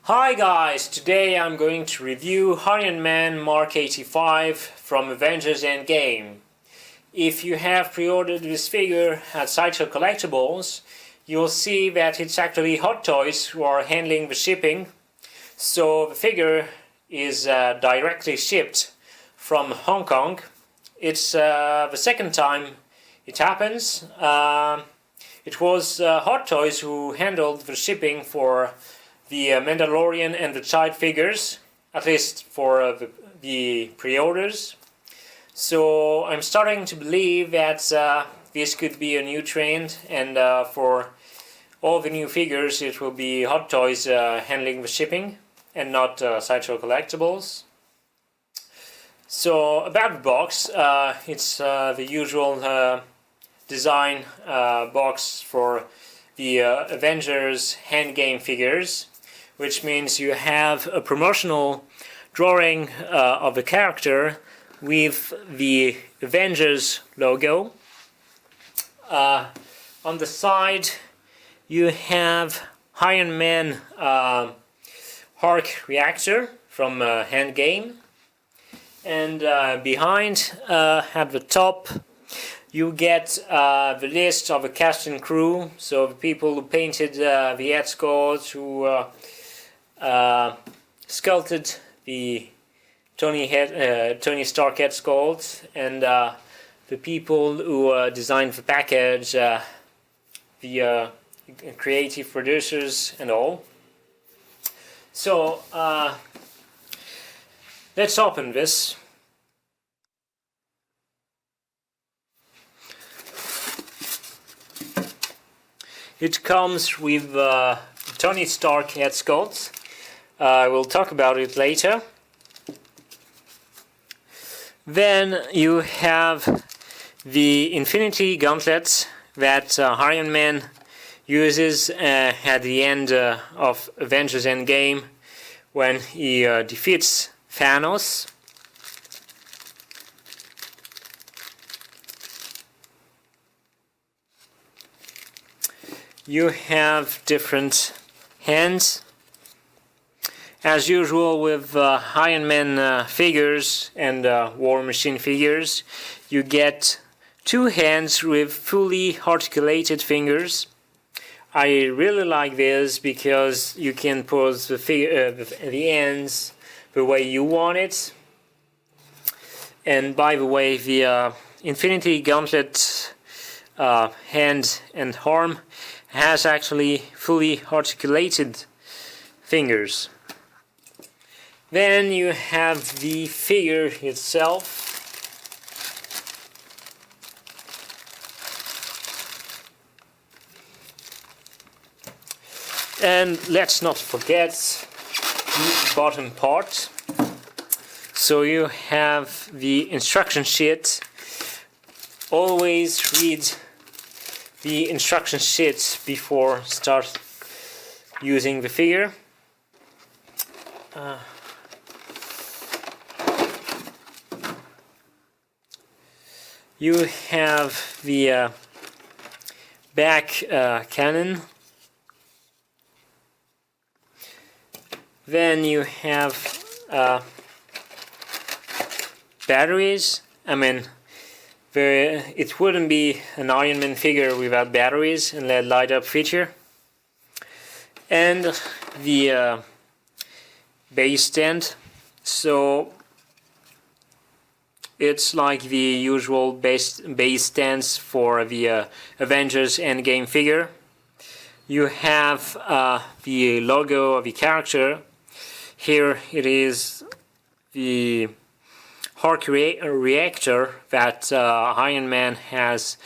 Hi guys, today I'm going to review Iron Man Mark-85 from Avengers Endgame. If you have pre-ordered this figure at Sideshow Collectibles, you'll see that it's actually Hot Toys who are handling the shipping. So the figure is directly shipped from Hong Kong. It's the second time it happens. It was Hot Toys who handled the shipping for the Mandalorian and the Child figures, at least for the pre-orders. So I'm starting to believe that this could be a new trend, and for all the new figures it will be Hot Toys handling the shipping and not Sideshow Collectibles. So about the box, it's the usual design box for the Avengers Endgame figures, which means you have a promotional drawing of the character with the Avengers logo. On the side you have Iron Man arc reactor from Endgame, and behind at the top you get the list of the cast and crew, so the people who painted the Headsculpt, who sculpted the Tony Stark Headsculpt, and the people who designed the package, the creative producers and all. So let's open this. It comes with Tony Stark Headsculpt. We'll talk about it later. Then you have the Infinity Gauntlet that Iron Man uses at the end of Avengers Endgame when he defeats Thanos. You have different hands. As usual with Iron Man figures and War Machine figures, you get two hands with fully articulated fingers. I really like this because you can pose the ends the way you want it. And by the way, the Infinity Gauntlet hand and arm has actually fully articulated fingers. Then you have the figure itself. And let's not forget the bottom part. So you have the instruction sheet. Always read the instruction sheet before start using the figure. You have the back cannon. Then you have batteries. I mean, it wouldn't be an Iron Man figure without batteries and that light up feature. And the base stand. So it's like the usual base stands for the Avengers Endgame figure. You have the logo of the character. Here it is the arc reactor that Iron Man has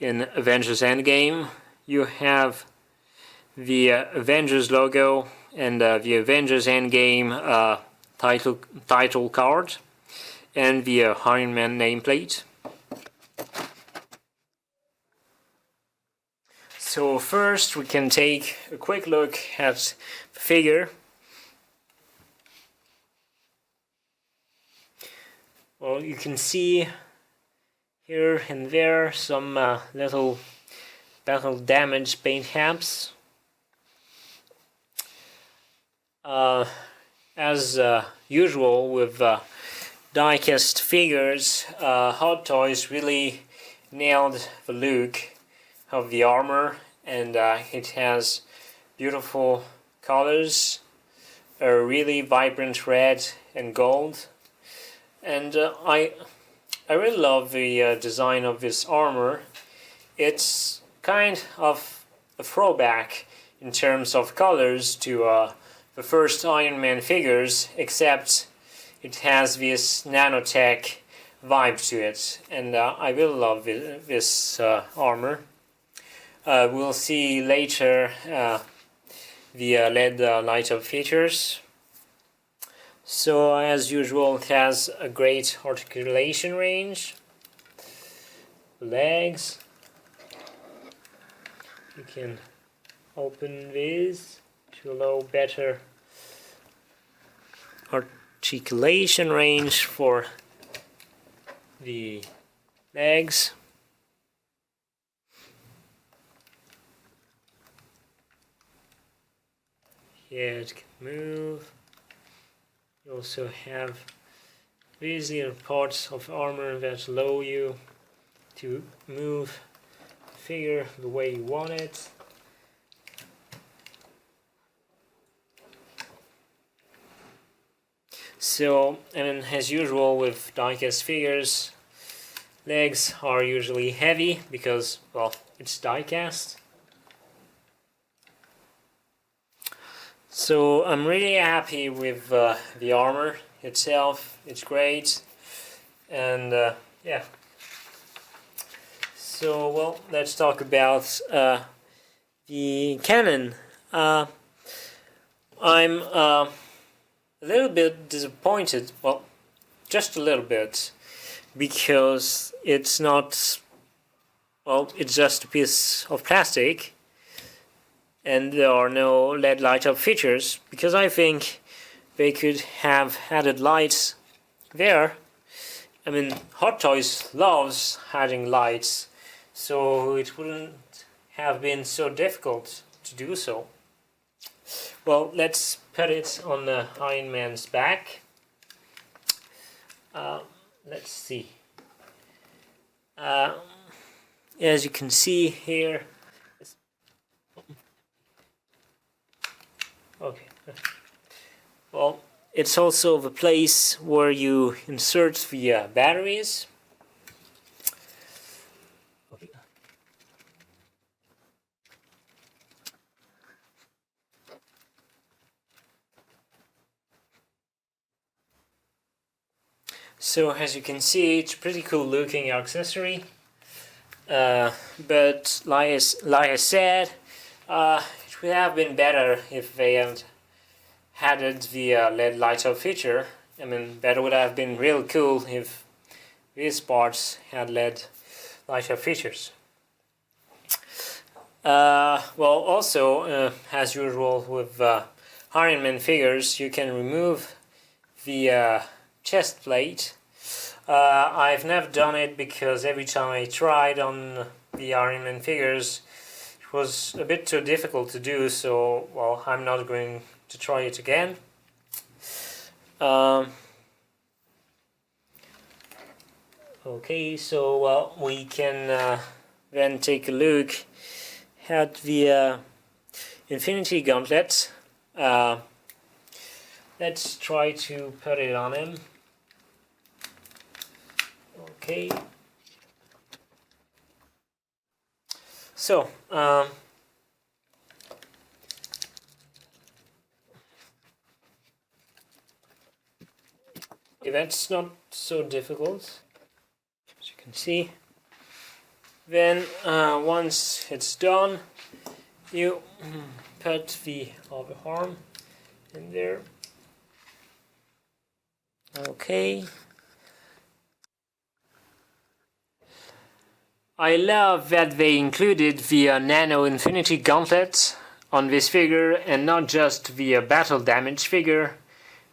in Avengers Endgame. You have the Avengers logo and the Avengers Endgame title card, and the Iron Man nameplate. So first we can take a quick look at the figure. Well, you can see here and there some little battle damage paint tabs. As usual with die-cast figures, Hot Toys really nailed the look of the armor, and it has beautiful colors, a really vibrant red and gold, and I really love the design of this armor. It's kind of a throwback in terms of colors to the first Iron Man figures, except it has this nanotech vibe to it, and I really love this armor. We'll see later the LED light up features. So as usual, it has a great articulation range. Legs. You can open this to allow better articulation range for the legs. Yeah, it can move. You also have these little parts of armor that allow you to move the figure the way you want it. So, and as usual with die-cast figures, legs are usually heavy because, well, it's die-cast. So I'm really happy with the armor itself. It's great, and yeah. So, well, let's talk about the cannon. I'm a little bit disappointed, well, just a little bit, because it's not, well, it's just a piece of plastic, and there are no LED light up features, because I think they could have added lights there. I mean, Hot Toys loves adding lights, so it wouldn't have been so difficult to do so. Well, let's put it on the Iron Man's back. Let's see. As you can see here, okay. Well, it's also the place where you insert the batteries. Okay. So as you can see, it's a pretty cool looking accessory. But like I said, it would have been better if they had added the LED light up feature. I mean, that would have been real cool if these parts had LED light up features. Well, also, as usual with Iron Man figures, you can remove the chest plate. I've never done it because every time I tried on the Iron Man figures, it was a bit too difficult to do, so, well, I'm not going to try it again. Okay, so we can then take a look at the Infinity Gauntlet. Let's try to put it on him. Okay. So, that's not so difficult, as you can see. Then, once it's done, you put the other arm in there. Okay. I love that they included the Nano Infinity Gauntlet on this figure and not just the battle damage figure,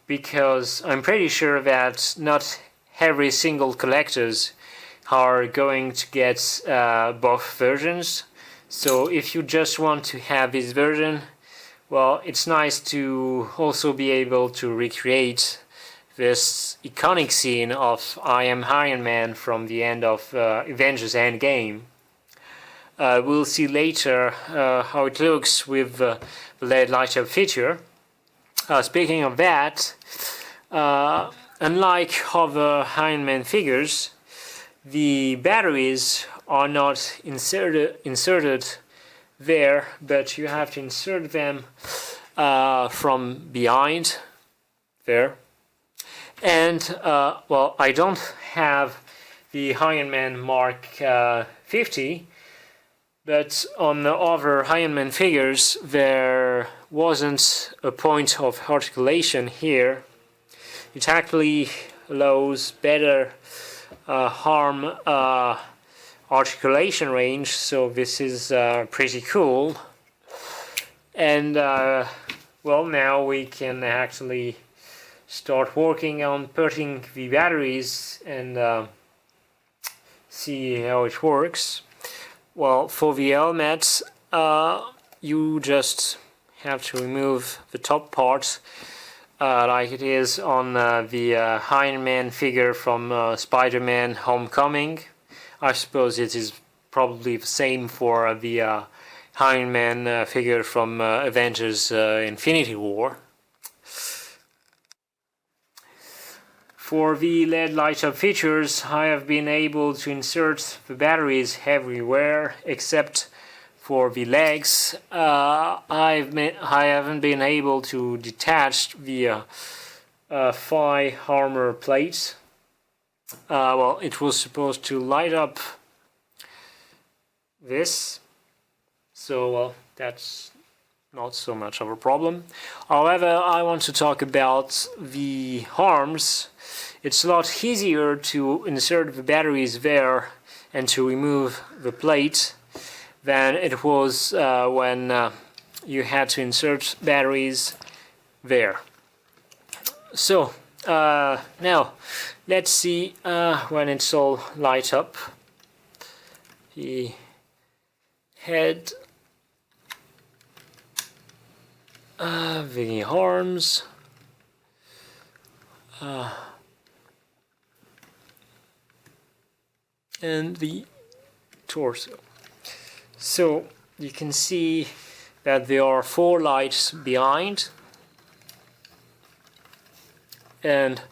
because I'm pretty sure that not every single collectors are going to get both versions. So if you just want to have this version, well, it's nice to also be able to recreate this iconic scene of I Am Iron Man from the end of Avengers Endgame. We'll see later how it looks with the LED light-up feature. Speaking of that, unlike other Iron Man figures, the batteries are not inserted there, but you have to insert them from behind there. And well, I don't have the Iron Man Mark-50, but on the other Iron Man figures there wasn't a point of articulation here. It actually allows better arm articulation range, so this is pretty cool. And well, now we can actually start working on putting the batteries and see how it works. Well, for the helmet, you just have to remove the top part like it is on the Iron Man figure from Spider-Man Homecoming. I suppose it is probably the same for the Iron Man figure from Avengers Infinity War. For the LED light-up features, I have been able to insert the batteries everywhere except for the legs. I haven't been able to detach the thigh armor plate. Well, it was supposed to light up this, so well, that's not so much of a problem. However, I want to talk about the arms. It's a lot easier to insert the batteries there and to remove the plate than it was when you had to insert batteries there. So now let's see when it's all light up. The head, the arms, and the torso. So you can see that there are 4 lights behind and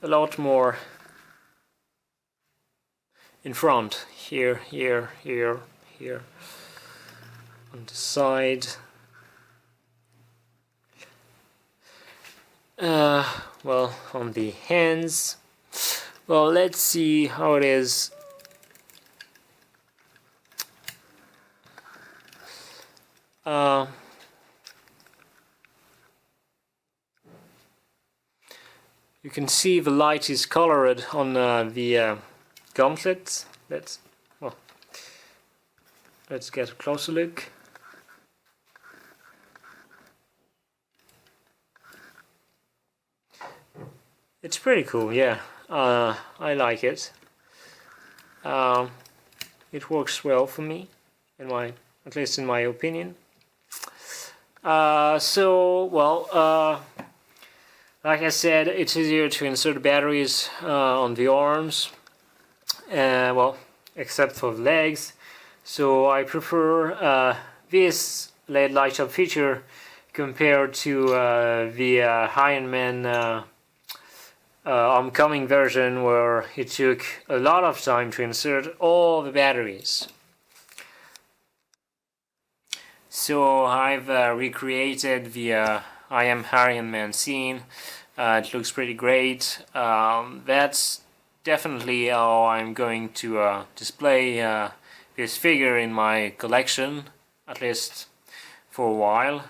a lot more in front, here, here, here, here, on the side. Well, on the hands. Well, let's see how it is. You can see the light is colored on the gauntlets. Let's get a closer look. It's pretty cool, yeah. I like it. It works well for me, at least in my opinion. So, well, like I said, it's easier to insert batteries on the arms, well, except for the legs. So I prefer this LED light-up feature compared to the Iron Man Homecoming version, where it took a lot of time to insert all the batteries. So I've recreated the I Am Iron Man scene. It looks pretty great. That's definitely how I'm going to display this figure in my collection, at least for a while.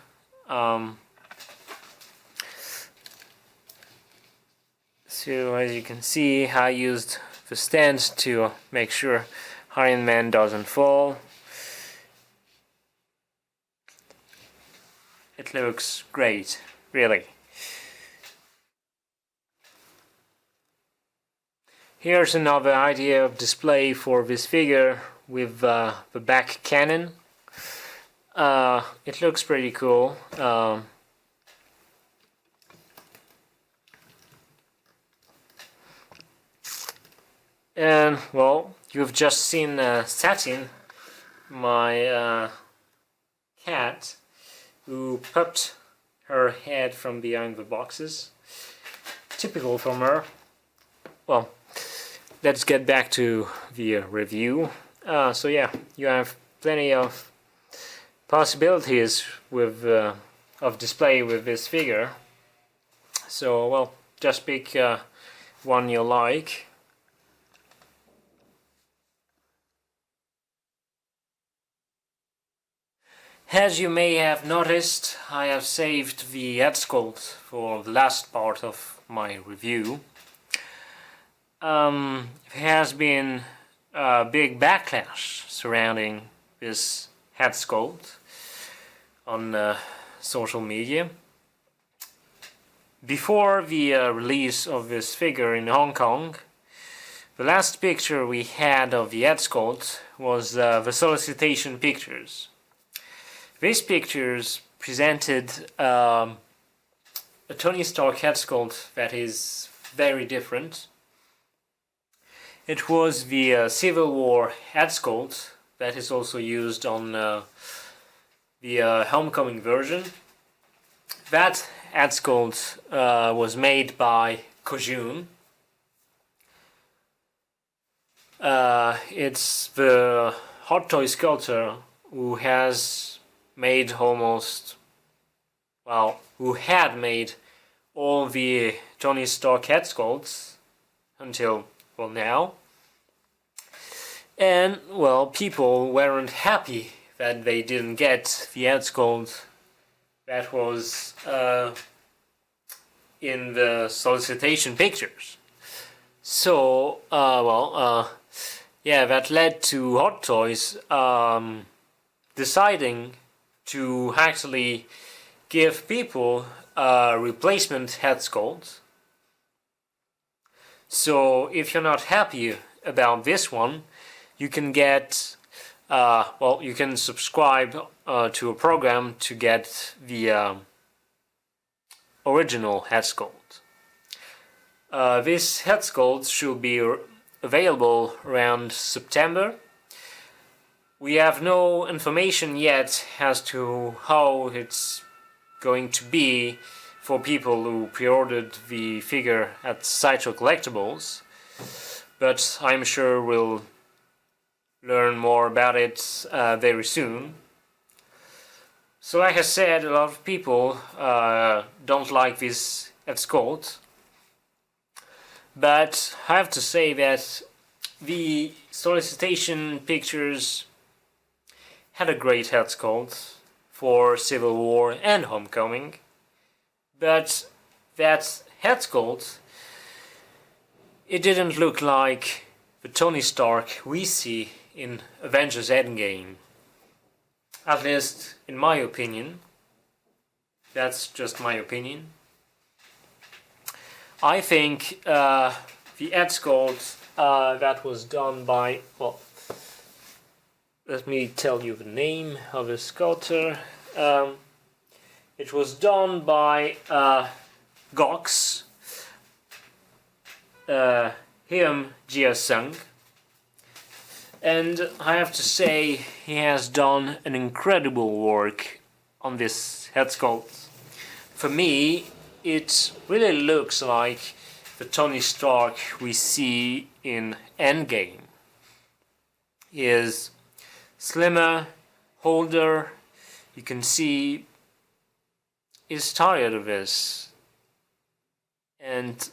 So as you can see, I used the stand to make sure Iron Man doesn't fall. It looks great, really. Here's another idea of display for this figure with the back cannon. it looks pretty cool. And well, you've just seen Satin, my cat, who popped her head from behind the boxes. Typical from her. Well, let's get back to the review. So yeah, you have plenty of possibilities with of display with this figure. So well, just pick one you like. As you may have noticed, I have saved the Headsculpt for the last part of my review. There has been a big backlash surrounding this Headsculpt on social media. Before the release of this figure in Hong Kong, the last picture we had of the Headsculpt was the solicitation pictures. These pictures presented a Tony Stark Headsculpt that is very different. It was the Civil War Headsculpt that is also used on the Homecoming version. That Headsculpt was made by Kojun. It's the Hot Toy sculptor who has made who had made all the Tony Stark Headsculpts until, well, now. And, well, people weren't happy that they didn't get the Headsculpt that was in the solicitation pictures. So, yeah, that led to Hot Toys deciding to actually give people a replacement Headsculpt. So if you're not happy about this one, you can get you can subscribe to a program to get the original Headsculpt. This Headsculpt should be available around September. We have no information yet as to how it's going to be for people who pre-ordered the figure at Sideshow Collectibles, but I'm sure we'll learn more about it very soon. So like I said, a lot of people don't like this Headsculpt, but I have to say that the solicitation pictures had a great Headsculpt for Civil War and Homecoming, but that Headsculpt, it didn't look like the Tony Stark we see in Avengers Endgame. At least in my opinion. That's just my opinion. I think the Headsculpt that was done by, well, let me tell you the name of the sculptor. It was done by Gox, Him Jia-sung, and I have to say he has done an incredible work on this Headsculpt. For me, it really looks like the Tony Stark we see in Endgame. He is slimmer, older, you can see he's tired of this, and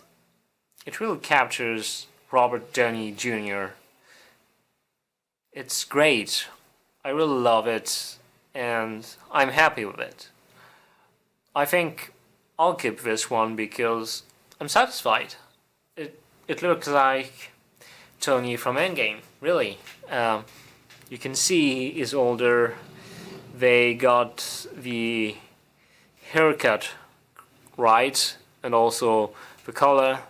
it really captures Robert Downey Jr. It's great, I really love it, and I'm happy with it. I think I'll keep this one because I'm satisfied. It looks like Tony from Endgame, really. You can see he's older. They got the haircut right, and also the color.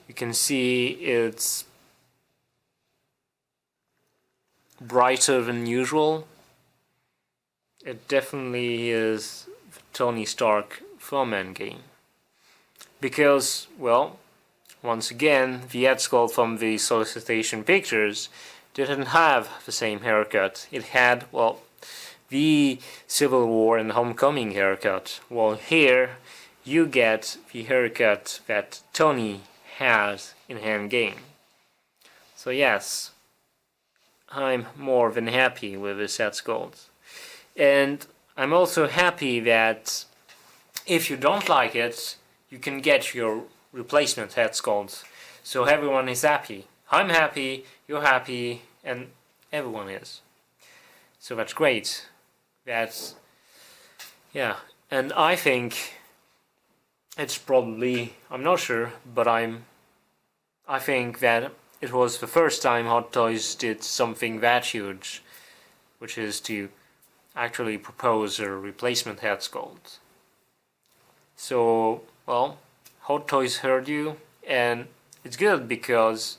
You can see it's brighter than usual. it definitely is Tony Stark from Endgame. Because, well, once again, the Headsculpt from the solicitation pictures didn't have the same haircut. It had, well, the Civil War and Homecoming haircut. Well, here you get the haircut that Tony has in Endgame. So yes, I'm more than happy with this Headsculpt. And I'm also happy that if you don't like it, you can get your replacement Headsculpt. So everyone is happy. I'm happy, you're happy, and everyone is. So that's great. That's, yeah. And I think it's probably, I'm not sure, but I think that it was the first time Hot Toys did something that huge, which is to actually propose a replacement Headsculpt. So, well, Hot Toys heard you, and it's good because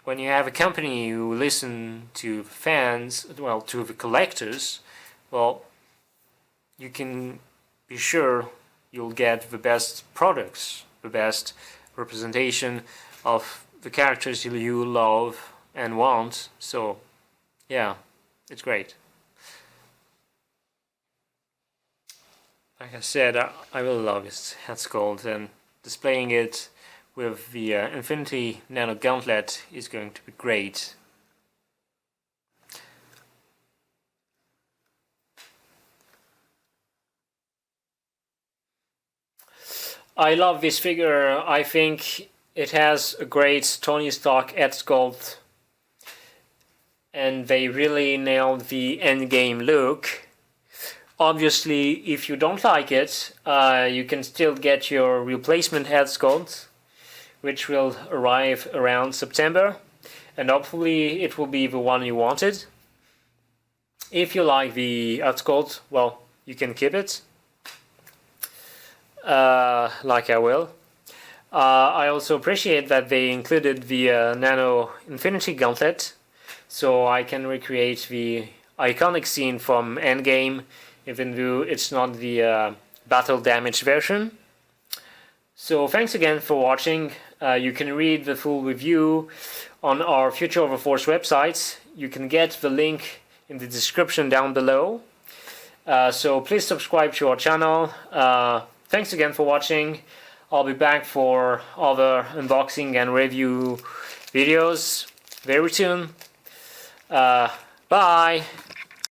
when you have a company who listen to fans, well, to the collectors, well, you can be sure you'll get the best products, the best representation of the characters you love and want. So, yeah, it's great. Like I said, I really love this Headsculpt, and displaying it with the Infinity Nano Gauntlet is going to be great. I love this figure. I think it has a great Tony Stark Headsculpt, and they really nailed the endgame look. Obviously, if you don't like it, you can still get your replacement Headsculpt, which will arrive around September, and hopefully it will be the one you wanted. If you like the Headsculpt, well, you can keep it. Like I will. I also appreciate that they included the Nano Infinity Gauntlet, so I can recreate the iconic scene from Endgame, even though it's not the battle damage version. So thanks again for watching. You can read the full review on our Future of the Force website. You can get the link in the description down below. So please subscribe to our channel. Thanks again for watching. I'll be back for other unboxing and review videos very soon. Bye!